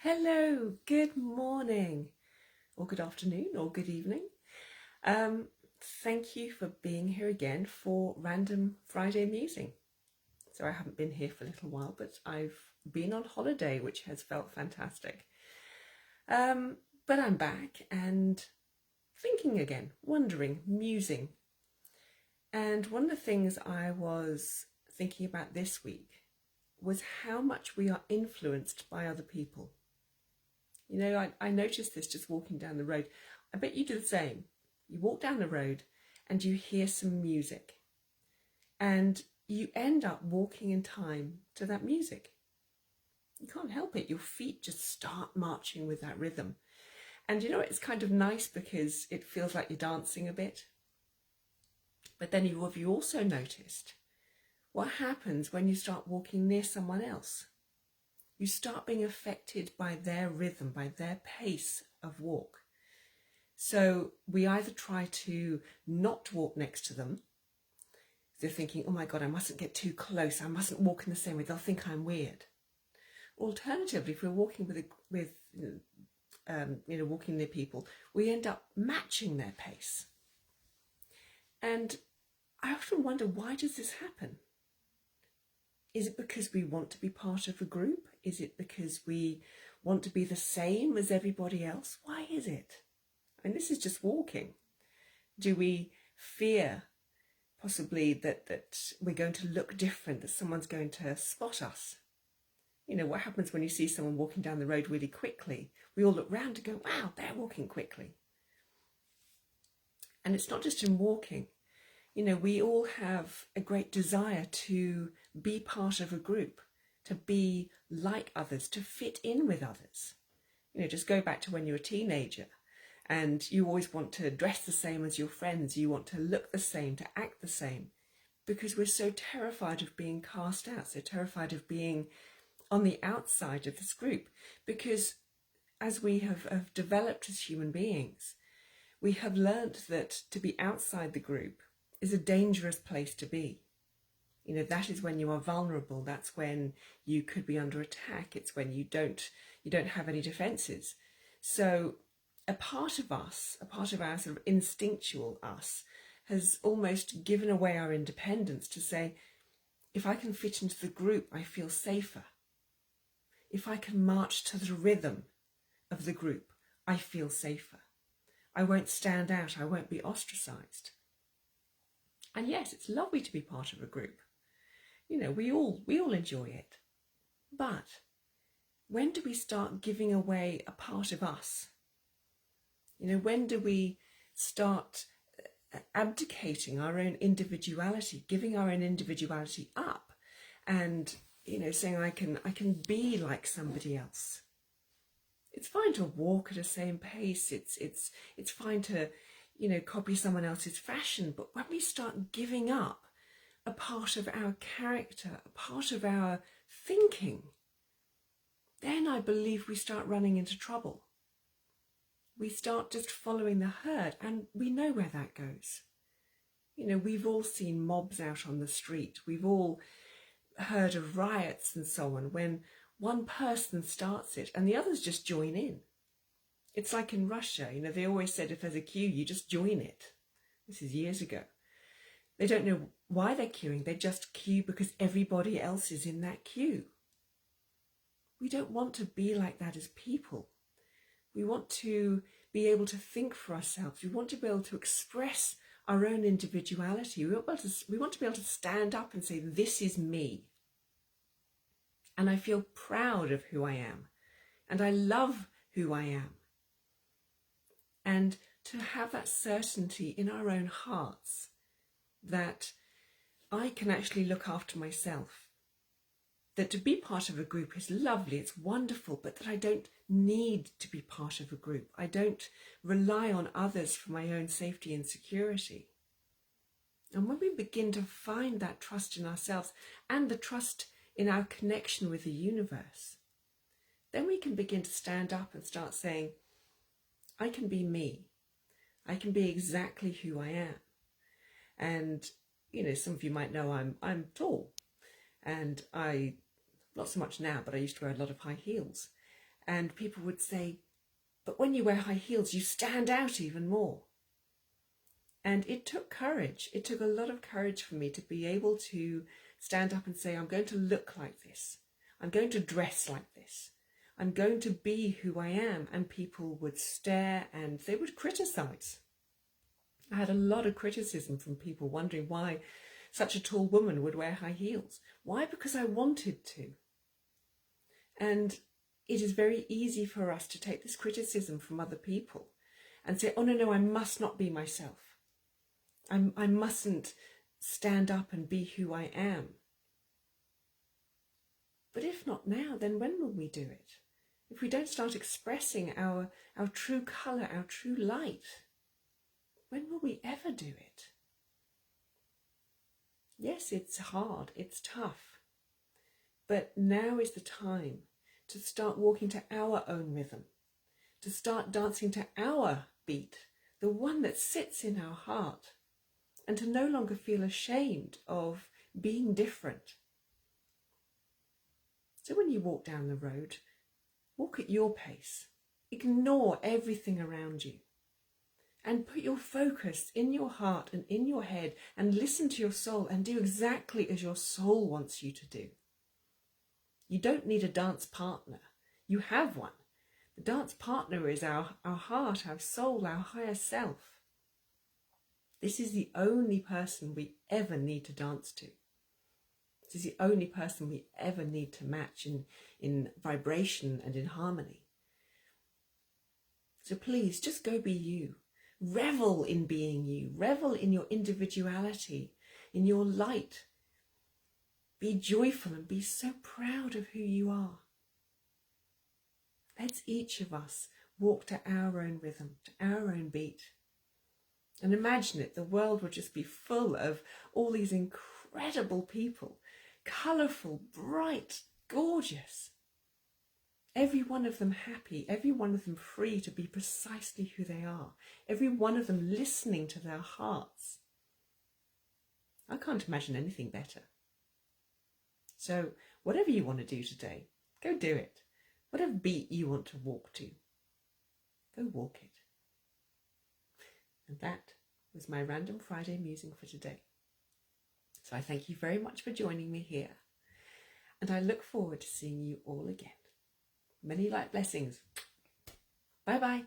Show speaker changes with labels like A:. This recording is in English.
A: Hello, good morning, or good afternoon, or good evening. Thank you for being here again for Random Friday Musing. So I haven't been here for a little while, but I've been on holiday, which has felt fantastic. But I'm back and thinking again, wondering, musing. And one of the things I was thinking about this week was how much we are influenced by other people. You know, I noticed this just walking down the road. I bet you do the same. You walk down the road and you hear some music and you end up walking in time to that music. You can't help it. Your feet just start marching with that rhythm. And you know, it's kind of nice because it feels like you're dancing a bit. But then have you also noticed what happens when you start walking near someone else? You start being affected by their rhythm, by their pace of walk. So we either try to not walk next to them. They're thinking, oh my God, I mustn't get too close. I mustn't walk in the same way. They'll think I'm weird. Alternatively, if we're walking walking near people, we end up matching their pace. And I often wonder, why does this happen? Is it because we want to be part of a group? Is it because we want to be the same as everybody else? Why is it? And this is just walking. Do we fear possibly that we're going to look different, that someone's going to spot us? You know, what happens when you see someone walking down the road really quickly? We all look round and go, wow, they're walking quickly. And it's not just in walking. You know, we all have a great desire to be part of a group, to be like others, to fit in with others. You know, just go back to when you were a teenager and you always want to dress the same as your friends. You want to look the same, to act the same, because we're so terrified of being cast out, so terrified of being on the outside of this group. Because as we have developed as human beings, we have learnt that to be outside the group is a dangerous place to be. You know, that is when you are vulnerable. That's when you could be under attack. It's when you don't have any defenses. So a part of us, a part of our sort of instinctual us, has almost given away our independence to say, if I can fit into the group, I feel safer. If I can march to the rhythm of the group, I feel safer. I won't stand out. I won't be ostracized. And yes, it's lovely to be part of a group. You know, we all enjoy it. But when do we start giving away a part of us? You know, when do we start abdicating our own individuality, giving our own individuality up, and, you know, saying I can be like somebody else? It's fine to walk at the same pace. It's fine to, you know, copy someone else's fashion. But when we start giving up a part of our character, a part of our thinking, then I believe we start running into trouble. We start just following the herd, and we know where that goes. You know, we've all seen mobs out on the street. We've all heard of riots and so on, when one person starts it and the others just join in. It's like in Russia, you know, they always said if there's a queue, you just join it. This is years ago. They don't know why they're queuing. They just queue because everybody else is in that queue. We don't want to be like that as people. We want to be able to think for ourselves. We want to be able to express our own individuality. We want to be able to stand up and say, this is me. And I feel proud of who I am. And I love who I am. And to have that certainty in our own hearts that I can actually look after myself. That to be part of a group is lovely, it's wonderful, but that I don't need to be part of a group. I don't rely on others for my own safety and security. And when we begin to find that trust in ourselves and the trust in our connection with the universe, then we can begin to stand up and start saying, I can be me. I can be exactly who I am. And, you know, some of you might know I'm tall, and not so much now, but I used to wear a lot of high heels. And people would say, but when you wear high heels, you stand out even more. And it took courage. It took a lot of courage for me to be able to stand up and say, I'm going to look like this. I'm going to dress like this. I'm going to be who I am. And people would stare and they would criticize. I had a lot of criticism from people wondering why such a tall woman would wear high heels. Why? Because I wanted to. And it is very easy for us to take this criticism from other people and say, oh, no, I must not be myself. I mustn't stand up and be who I am. But if not now, then when will we do it? If we don't start expressing our true colour, our true light, when will we ever do it? Yes, it's hard, it's tough, but now is the time to start walking to our own rhythm, to start dancing to our beat, the one that sits in our heart, and to no longer feel ashamed of being different. So when you walk down the road, walk at your pace. Ignore everything around you. And put your focus in your heart and in your head and listen to your soul and do exactly as your soul wants you to do. You don't need a dance partner. You have one. The dance partner is our heart, our soul, our higher self. This is the only person we ever need to dance to. This is the only person we ever need to match in vibration and in harmony. So please, just go be you. Revel in being you. Revel in your individuality, in your light. Be joyful and be so proud of who you are. Let's each of us walk to our own rhythm, to our own beat. And imagine it, the world would just be full of all these incredible people, colourful, bright, gorgeous. Every one of them happy, every one of them free to be precisely who they are, every one of them listening to their hearts. I can't imagine anything better. So whatever you want to do today, go do it. Whatever beat you want to walk to, go walk it. And that was my Random Friday musing for today. So I thank you very much for joining me here. And I look forward to seeing you all again. Many light blessings. Bye-bye.